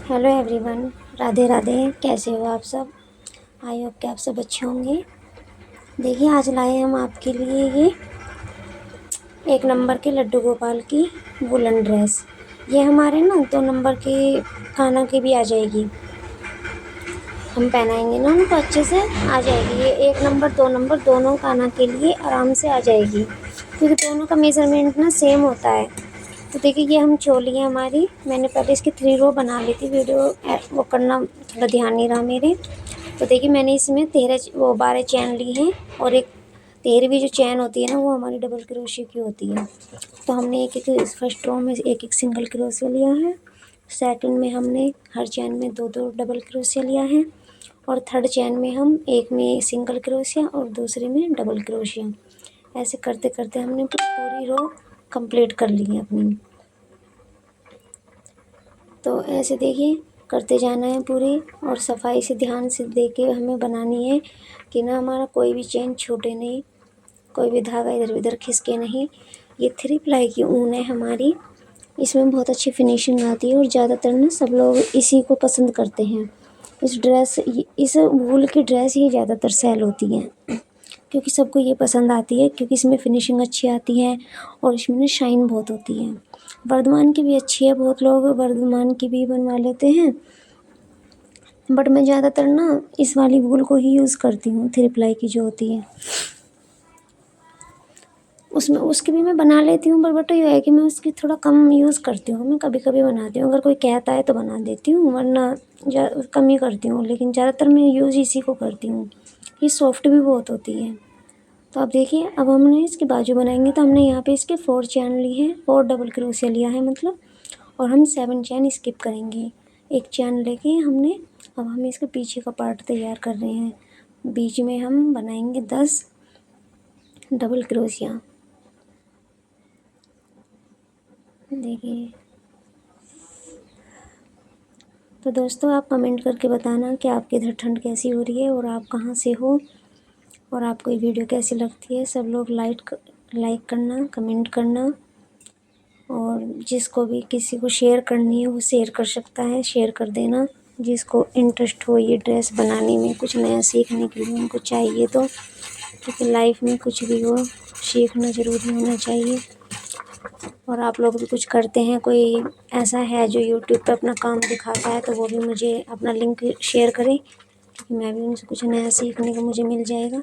Hello everyone, Radhe Radhe. कैसे हो आप सब? आई होप कि आप सब अच्छे होंगे। देखिए, आज लाए हम आपके लिए ये 1 नंबर के लड्डू गोपाल की वुलन ड्रेस। ये हमारे ना 2 नंबर के कान्हा की भी आ जाएगी। हम पहनाएंगे ना उनको अच्छे से, आ जाएगी। ये 1 नंबर 2 नंबर दोनों कान्हा के लिए आराम से आ जाएगी, क्योंकि दोनों का मेज़रमेंट ना सेम होता है। तो देखिए, ये हम चोली है हमारी। मैंने पहले इसकी 3 रो बना ली थी। वीडियो वो करना थोड़ा ध्यान नहीं रहा मेरे। तो देखिए, मैंने इसमें 12 चैन ली हैं, और एक 13वीं जो चैन होती है ना, वो हमारी डबल क्रोशिया की होती है। तो हमने एक एक फर्स्ट रो में एक एक सिंगल क्रोशिया लिया है। सेकंड में हमने हर चैन में 2 2 डबल क्रोशिया लिया है, और थर्ड चैन में हम एक में सिंगल क्रोशिया और दूसरे में डबल क्रोशिया। ऐसे करते करते हमने पूरी रो कंप्लीट कर ली है अपनी। तो ऐसे देखिए करते जाना है पूरी, और सफाई से ध्यान से देख के हमें बनानी है कि ना हमारा कोई भी चेन छूटे नहीं, कोई भी धागा इधर उधर खिसके नहीं। ये 3 प्लाई की ऊन है हमारी। इसमें बहुत अच्छी फिनिशिंग आती है, और ज़्यादातर ना सब लोग इसी को पसंद करते हैं। इस वूल की ड्रेस ही ज़्यादातर सेल होती हैं, क्योंकि सबको ये पसंद आती है, क्योंकि इसमें फिनिशिंग अच्छी आती है और इसमें ना शाइन बहुत होती है। वर्धमान की भी अच्छी है, बहुत लोग वर्धमान की भी बनवा लेते हैं, बट मैं ज़्यादातर ना इस वाली वूल को ही यूज़ करती हूँ, 3 प्लाई की जो होती है। उसमें उसकी भी मैं बना लेती हूँ, बट ये है कि मैं उसकी थोड़ा कम यूज़ करती हूँ। मैं कभी कभी बनाती हूँ, अगर कोई कहता है तो बना देती हूँ, वरना कम ही करती हूँ। लेकिन ज़्यादातर मैं यूज़ इसी को करती हूँ। ये सॉफ्ट भी बहुत होती है। तो अब देखिए, अब हमने इसकी बाजू बनाएंगे। तो हमने यहाँ पे इसके 4 चैन ली है, 4 डबल क्रोशिया लिया है मतलब, और हम 7 चैन स्किप करेंगे। एक चैन लेके हमने, अब हम इसके पीछे का पार्ट तैयार कर रहे हैं। बीच में हम बनाएंगे 10 डबल क्रोशिया। देखिए, तो दोस्तों आप कमेंट करके बताना कि आपके इधर ठंड कैसी हो रही है, और आप कहाँ से हो, और आपको ये वीडियो कैसी लगती है। सब लोग लाइक करना, कमेंट करना, और जिसको भी किसी को शेयर करनी है वो शेयर कर सकता है, शेयर कर देना। जिसको इंटरेस्ट हो ये ड्रेस बनाने में, कुछ नया सीखने के लिए उनको चाहिए तो, क्योंकि लाइफ में कुछ भी हो सीखना ज़रूरी होना चाहिए। और आप लोग भी कुछ करते हैं, कोई ऐसा है जो यूट्यूब पे अपना काम दिखाता है, तो वो भी मुझे अपना लिंक शेयर करे, क्योंकि मैं भी उनसे कुछ नया सीखने को मुझे मिल जाएगा।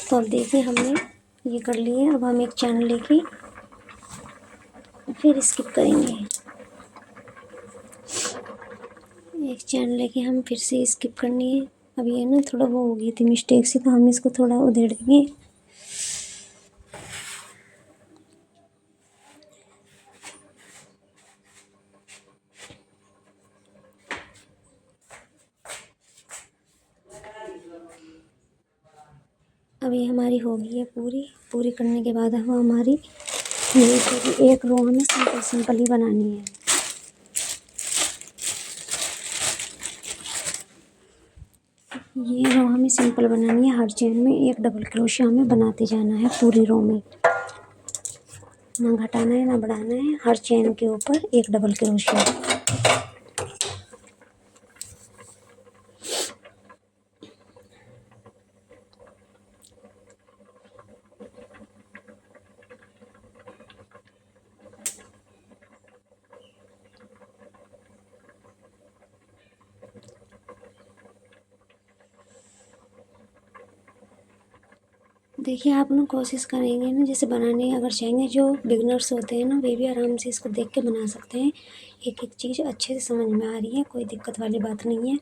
तो अब देखिए, हमने ये कर लिए। अब हम एक चैन लेके फिर स्किप करेंगे। एक चैन लेके हम फिर से स्किप करनी है। अब ये ना थोड़ा वो हो गई थी मिस्टेक से, तो हम इसको थोड़ा उधेड़ देंगे। अब ये हमारी हो गई है पूरी करने के बाद अब हमारी एक रो हमें सिंपल सिंपल ही बनानी है। ये रो हमें सिंपल बनानी है। हर चेन में एक डबल क्रोशिया हमें बनाते जाना है पूरी रो में, ना घटाना है ना बढ़ाना है। हर चेन के ऊपर एक डबल क्रोशिया। देखिए, आप ना कोशिश करेंगे ना, जैसे बनाने अगर चाहेंगे, जो बिगनर्स होते हैं ना, वे भी आराम से इसको देख के बना सकते हैं। एक एक चीज़ अच्छे से समझ में आ रही है, कोई दिक्कत वाली बात नहीं है,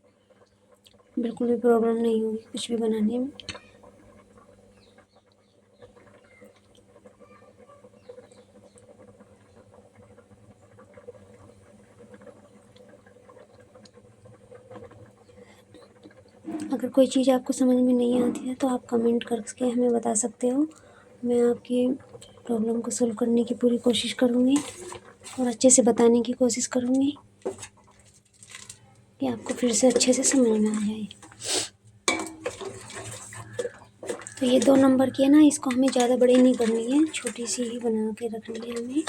बिल्कुल भी प्रॉब्लम नहीं होगी कुछ भी बनाने में। अगर कोई चीज़ आपको समझ में नहीं आती है तो आप कमेंट करके हमें बता सकते हो। मैं आपकी प्रॉब्लम को सॉल्व करने की पूरी कोशिश करूँगी, और अच्छे से बताने की कोशिश करूँगी कि आपको फिर से अच्छे से समझ में आ जाए। तो ये 2 नंबर की है ना, इसको हमें ज़्यादा बड़ी नहीं करनी है, छोटी सी ही बना के रखनी है हमें।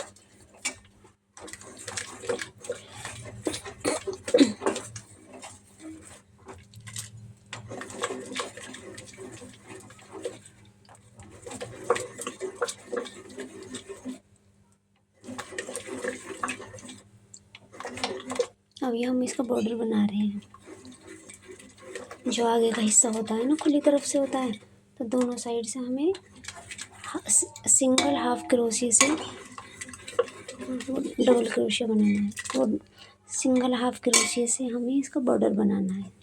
अब ये हम इसका बॉर्डर बना रहे हैं। जो आगे का हिस्सा होता है ना, खुली तरफ से होता है, तो दोनों साइड से हमें सिंगल हाफ क्रोशिया से डबल क्रोशिया बनाना है। वो सिंगल हाफ क्रोशिया से हमें इसका बॉर्डर बनाना है।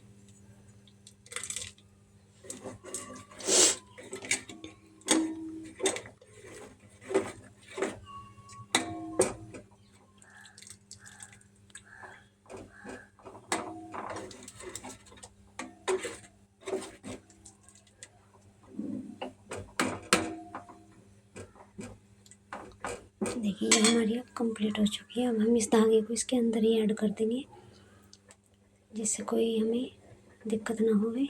देखिए ये हमारी अब कंप्लीट हो चुकी है। अब हम इस धागे को इसके अंदर ही ऐड कर देंगे, जिससे कोई हमें दिक्कत ना होवे।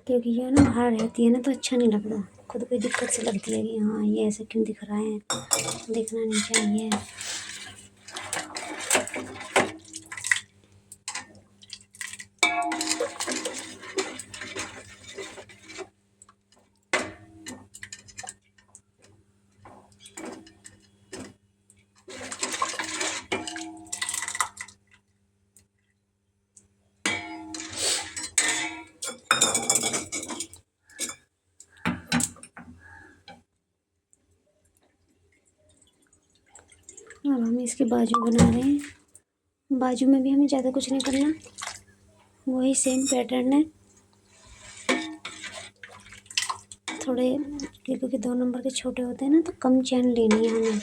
क्योंकि ये ना बाहर रहती है ना, तो अच्छा नहीं लगता, खुद को दिक्कत से लगती है कि हाँ ये ऐसे क्यों दिख रहा है, दिखना नहीं चाहिए। अब हम इसके बाजू बना रहे हैं। बाजू में भी हमें ज़्यादा कुछ नहीं करना, वही सेम पैटर्न है। थोड़े क्योंकि 2 नंबर के छोटे होते हैं ना, तो कम चैन लेनी है हमें।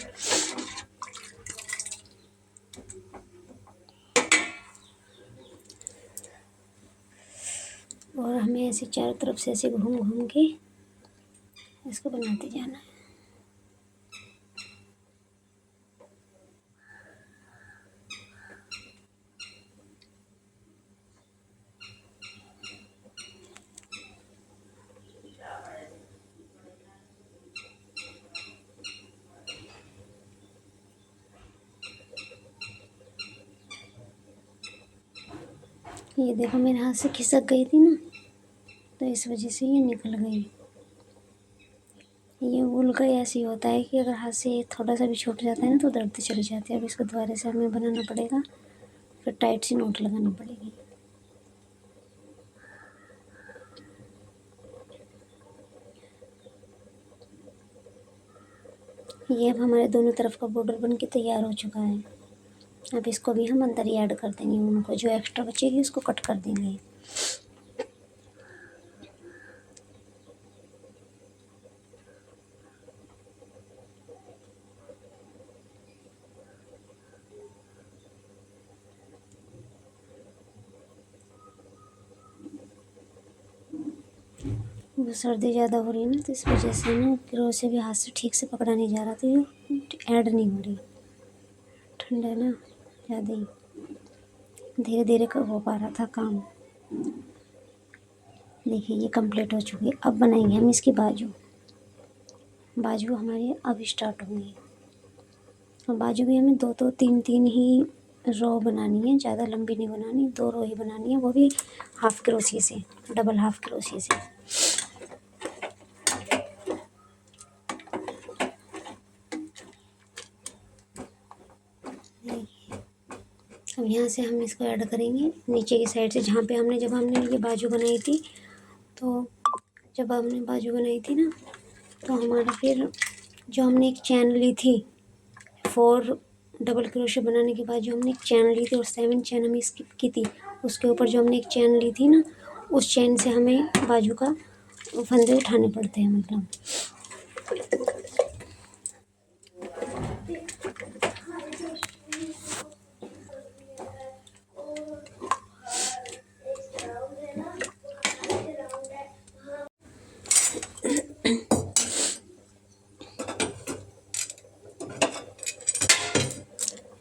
और हमें ऐसे चारों तरफ से ऐसे घूम घूम के इसको बनाते जाना है। ये देखो मेरे हाथ से खिसक गई थी ना, तो इस वजह से ये निकल गई। ये वूल का ऐसे ही होता है कि अगर हाथ से थोड़ा सा भी छूट जाता है ना, तो दर्द चली जाती है। अब इसको दोबारा से हमें बनाना पड़ेगा, फिर टाइट सी नोट लगानी पड़ेगी। ये अब हमारे दोनों तरफ का बॉर्डर बन के तैयार हो चुका है। अब इसको भी हम अंदर ही ऐड कर देंगे, उनको जो एक्स्ट्रा बचेगी उसको कट कर देंगे। वो सर्दी ज़्यादा हो रही है ना, तो इस वजह से ना क्रोशे से भी हाथ से ठीक से पकड़ा नहीं जा रहा, तो ये ऐड नहीं हो रही। ठंडा है ना ज़्यादा ही, धीरे धीरे हो पा रहा था काम। देखिए ये कंप्लीट हो चुकी है। अब बनाएंगे हम इसकी बाजू। बाजू हमारी अब स्टार्ट होंगी। और बाजू भी हमें 2 3 3 ही रो बनानी है, ज़्यादा लंबी नहीं बनानी, 2 रो ही बनानी है, वो भी हाफ क्रोशिया से, डबल हाफ क्रोशिया से। अब यहाँ से हम इसको ऐड करेंगे नीचे की साइड से, जहाँ पे जब हमने ये बाजू बनाई थी, तो जब हमने बाजू बनाई थी ना, तो हमारा फिर जो हमने एक चैन ली थी 4 डबल क्रोशिया बनाने के बाद, जो हमने एक चैन ली थी और 7 चैन हमें स्किप की थी, उसके ऊपर जो हमने एक चैन ली थी ना, उस चैन से हमें बाजू का फंदे उठाने पड़ते हैं। मतलब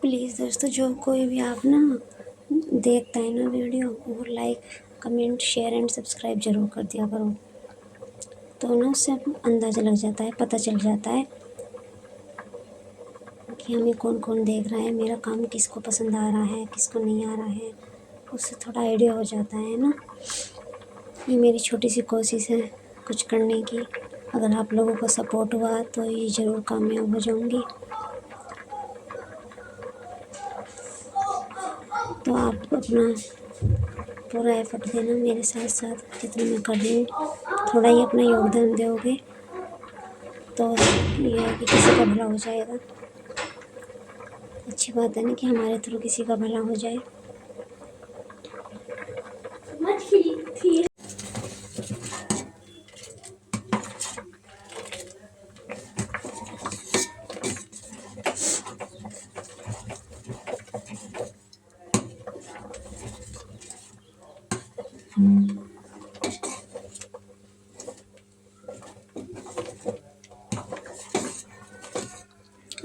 प्लीज़ दोस्तों जो कोई भी आप ना देखता है ना वीडियो, वो like comment share and subscribe ज़रूर कर दिया करो। तो ना उससे अंदाज़ा लग जाता है, पता चल जाता है कि हमें कौन कौन देख रहा है, मेरा काम किसको पसंद आ रहा है, किसको नहीं आ रहा है। उससे थोड़ा आइडिया हो जाता है ना। ये मेरी छोटी सी कोशिश है कुछ करने की। अगर आप लोगों का सपोर्ट हुआ तो ये ज़रूर कामयाब हो जाऊंगी। तो आप अपना पूरा एफर्ट देना मेरे साथ साथ, जितना मैं कर रही हूँ थोड़ा ही अपना योगदान दोगे तो ये है कि किसी का भला हो जाएगा। अच्छी बात है ना कि हमारे थ्रू किसी का भला हो जाए।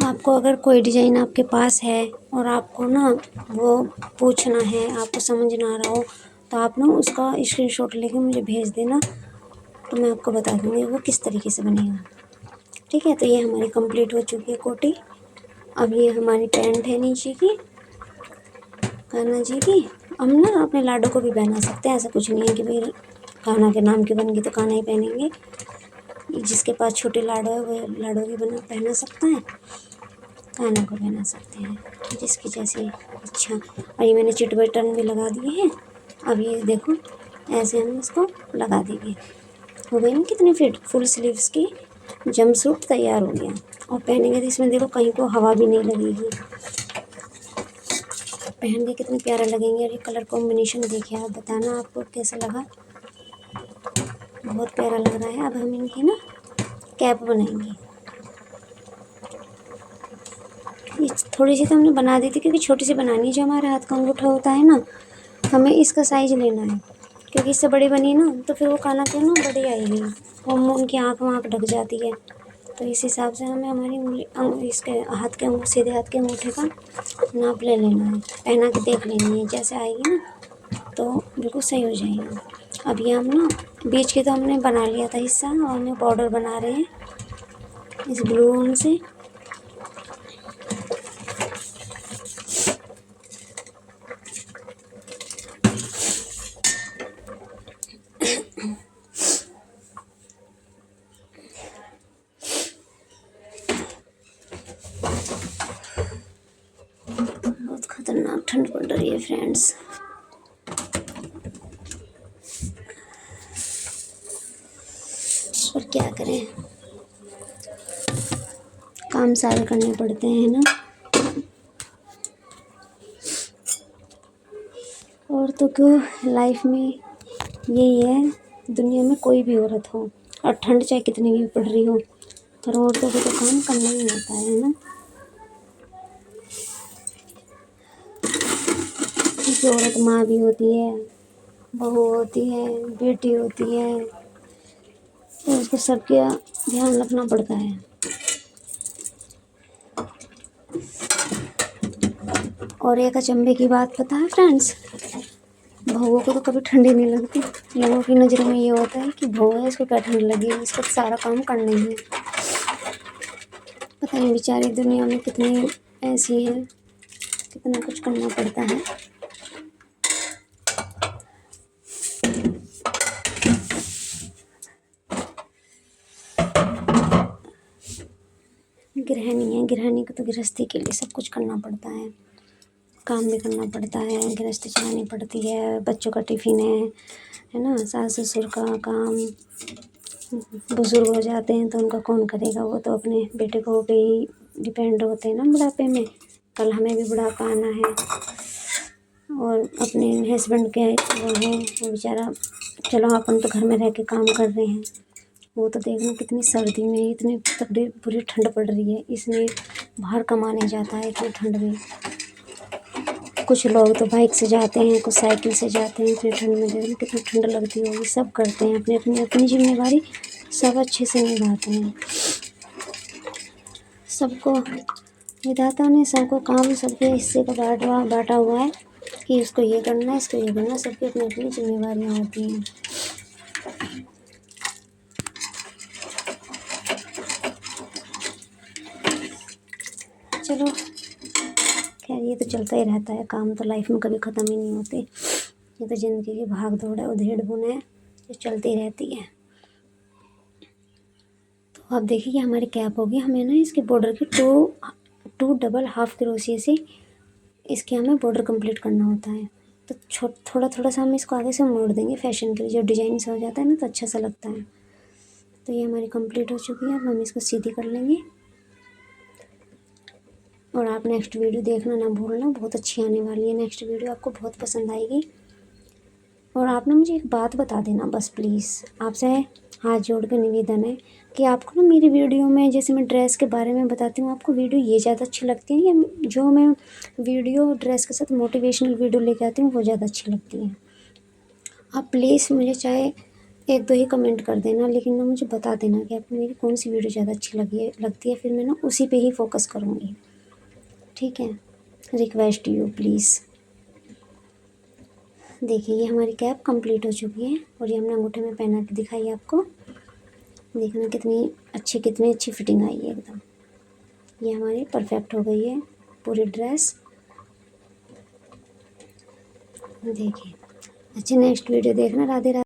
आपको अगर कोई डिज़ाइन आपके पास है और आपको ना वो पूछना है, आपको समझ ना आ रहा हो, तो आप ना उसका स्क्रीनशॉट लेके मुझे भेज देना, तो मैं आपको बता दूँगी वो किस तरीके से बनेगा। ठीक है। तो ये हमारी कंप्लीट हो चुकी है कोटी। अब ये हमारी पैंट है नीचे की, कान्हा जी की। हम ना अपने लाडो को भी पहना सकते हैं, ऐसा कुछ नहीं है कि भाई कान्हा के नाम की बन गई तो कान्हा ही पहनेंगे। जिसके पास छोटे लाडो है वो लाडो की पहना सकता है, कान्हा को पहना सकते हैं, जिसकी जैसी इच्छा। और ये मैंने चिट बटन भी लगा दिए हैं। अब ये देखो ऐसे हम इसको लगा देंगे। हो गई ना कितनी फिट, फुल स्लीव्स की जंपसूट तैयार हो गया। और पहनेंगे तो इसमें देखो कहीं को हवा भी नहीं लगेगी। पहन के कितने प्यारा लगेंगे। और ये कलर कॉम्बिनेशन देखिए, आप बताना आपको कैसा लगा। बहुत प्यारा लग रहा है। अब हम इनकी ना कैप बनाएंगे। ये थोड़ी सी तो हमने बना दी थी क्योंकि छोटी सी बनानी है। जो हमारे हाथ का अंगूठा होता है ना, हमें इसका साइज़ लेना है, क्योंकि इससे बड़ी बनी ना तो फिर वो कान्हा को ना बड़ी आएगी, वो उनकी आँख वाँख ढक जाती है। तो इस हिसाब से हमें हमारी उंगली इसके हाथ के सीधे हाथ के अंगूठे का नाप ले लेना है, पहना के देख लेनी है। जैसे आएगी ना तो बिल्कुल सही हो जाएगा। अब ये हम ना बीच के तो हमने बना लिया था हिस्सा, और हमें बॉर्डर बना रहे हैं इस ब्लू ऊन से। बहुत खतरनाक ठंड पड़ रही है फ्रेंड्स। पर क्या करें, काम सारे करने पड़ते हैं ना। और तो क्यों लाइफ में यही है, दुनिया में कोई भी औरत हो और ठंड चाहे कितनी भी पड़ रही हो, पर औरतों को तो काम करना ही होता है ना। क्योंकि औरत माँ भी होती है, बहू होती है, बेटी होती है, तो उसको सबका ध्यान रखना पड़ता है। और एक अचंभे की बात पता है फ्रेंड्स, बहुओं को तो कभी ठंडी नहीं लगती। लोगों की नज़रों में ये होता है कि बहू है, इसको क्या ठंड लगेगी, इसको सारा काम करना ही है। पता नहीं बेचारी दुनिया में कितनी ऐसी है, कितना कुछ करना पड़ता है। गृहिणी है, गृहिणी को तो गृहस्थी के लिए सब कुछ करना पड़ता है, काम भी करना पड़ता है, गृहस्थी चलानी पड़ती है, बच्चों का टिफ़िन है ना, सास ससुर का काम। बुज़ुर्ग हो जाते हैं तो उनका कौन करेगा, वो तो अपने बेटे को पे ही डिपेंड होते हैं ना बुढ़ापे में। कल हमें भी बुढ़ापा आना है। और अपने हस्बैंड के वो है, वो बेचारा, चलो अपन तो घर में रह के काम कर रहे हैं, वो तो देखना कितनी सर्दी में इतनी तकड़ी बुरी ठंड पड़ रही है, इसमें बाहर कमाने जाता है इतनी ठंड में। कुछ लोग तो बाइक से जाते हैं, कुछ साइकिल से जाते हैं इतनी ठंड में, देखना कितनी ठंड लगती होगी। सब करते हैं अपनी अपनी अपनी जिम्मेदारी, सब अच्छे से निभाते हैं। सबको विधाता ने सबको काम सबके हिस्से का बांटा हुआ है कि उसको ये करना है, इसको ये करना है। सबकी अपनी अपनी जिम्मेवारियाँ होती हैं। चलो खैर, ये तो चलता ही रहता है। काम तो लाइफ में कभी ख़त्म ही नहीं होते। ये तो ज़िंदगी की भाग दौड़ है, उधेड़ बुन है, जो चलती रहती है। तो अब देखिए हमारी कैप होगी। हमें ना इसके बॉर्डर की टू डबल हाफ क्रोशिया से इसके हमें बॉर्डर कंप्लीट करना होता है। तो थोड़ा थोड़ा सा हम इसको आगे से मोड़ देंगे फैशन के लिए। जो डिजाइन से हो जाता है ना तो अच्छा सा लगता है। तो ये हमारी कंप्लीट हो चुकी है। अब हम इसको सीधी कर लेंगे। और आप नेक्स्ट वीडियो देखना ना भूलना, बहुत अच्छी आने वाली है नेक्स्ट वीडियो, आपको बहुत पसंद आएगी। और आप ना मुझे एक बात बता देना बस प्लीज़, आपसे हाथ जोड़ के निवेदन है कि आपको ना मेरी वीडियो में, जैसे मैं ड्रेस के बारे में बताती हूँ, आपको वीडियो ये ज़्यादा अच्छी लगती है या जो मैं वीडियो ड्रेस के साथ मोटिवेशनल वीडियो लेके आती हूँ वो ज़्यादा अच्छी लगती है? आप प्लीज़ मुझे चाहे एक दो ही कमेंट कर देना, लेकिन ना मुझे बता देना कि आपको मेरी कौन सी वीडियो ज़्यादा अच्छी लगती है। फिर मैं ना उसी पे ही फोकस करूँगी, ठीक है? Request you please. देखिए ये हमारी कैप कंप्लीट हो चुकी है और ये हमने अंगूठे में पहना के दिखाई आपको। देखना कितनी अच्छी फिटिंग आई है एकदम। ये हमारी परफेक्ट हो गई है पूरी ड्रेस। देखिए अच्छा, नेक्स्ट वीडियो देखना। राधे राधे।